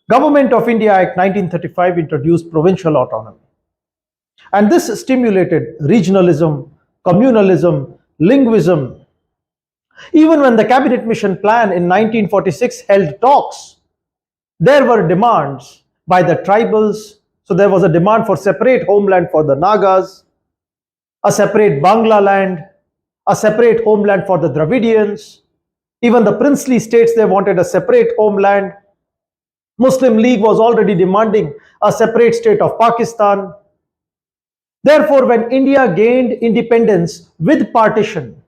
Government of India Act 1935 introduced provincial autonomy. And this stimulated regionalism, communalism, linguism. Even when the Cabinet Mission Plan in 1946 held talks, there were demands by the tribals. So there was a demand for separate homeland for the Nagas, a separate Bangla land, a separate homeland for the Dravidians. Even the princely states, they wanted a separate homeland. Muslim League was already demanding a separate state of Pakistan. Therefore, when India gained independence with partition,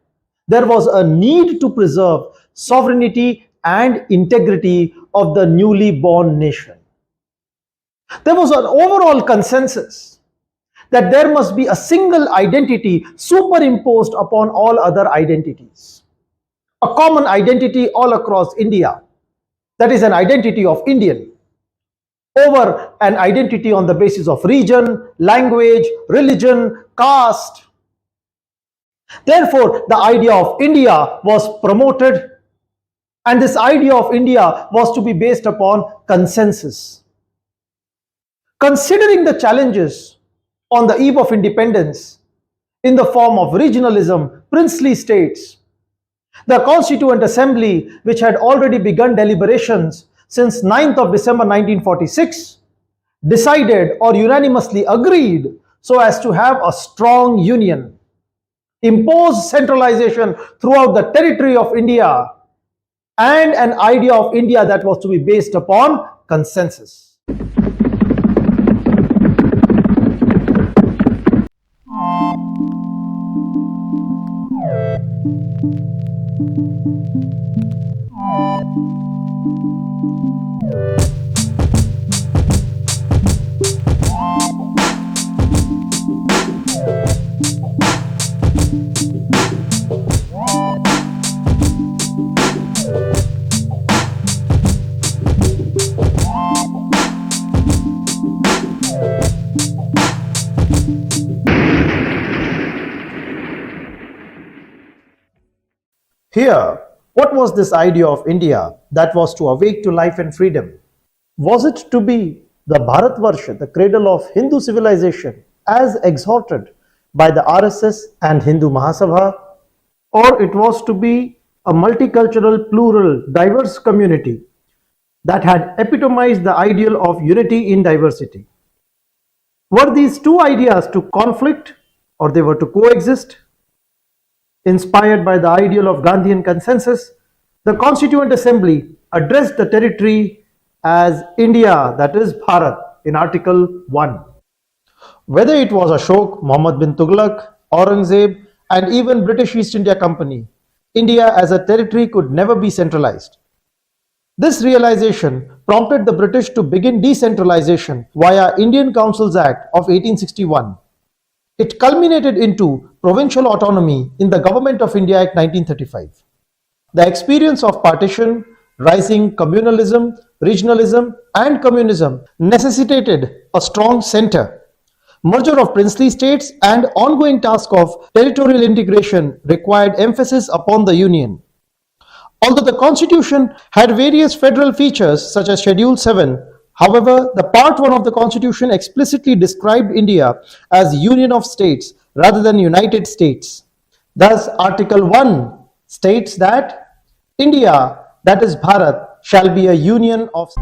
there was a need to preserve sovereignty and integrity of the newly born nation. There was an overall consensus that there must be a single identity superimposed upon all other identities. A common identity all across India, that is an identity of Indian, over an identity on the basis of region, language, religion, caste. Therefore, the idea of India was promoted, and this idea of India was to be based upon consensus. Considering the challenges on the eve of independence in the form of regionalism, princely states, the Constituent Assembly, which had already begun deliberations since 9th of December 1946, decided or unanimously agreed so as to have a strong union, impose centralization throughout the territory of India, and an idea of India that was to be based upon consensus. Here, what was this idea of India that was to awake to life and freedom? Was it to be the Bharatvarsha, the cradle of Hindu civilization, as exhorted by the RSS and Hindu Mahasabha? Or it was to be a multicultural, plural, diverse community that had epitomized the ideal of unity in diversity? Were these two ideas to conflict, or they were to coexist? Inspired by the ideal of Gandhian consensus, the Constituent Assembly addressed the territory as India, that is Bharat, in Article 1. Whether it was Ashok, Muhammad bin Tughlaq, Aurangzeb, and even British East India Company, India as a territory could never be centralized. This realization prompted the British to begin decentralization via Indian Councils Act of 1861. It culminated into provincial autonomy in the Government of India Act 1935. The experience of partition, rising communalism, regionalism, and communism necessitated a strong center. Merger of princely states and ongoing task of territorial integration required emphasis upon the union. Although the constitution had various federal features such as Schedule 7, however, the Part 1 of the Constitution explicitly described India as Union of States rather than United States. Thus, Article 1 states that India, that is Bharat, shall be a union of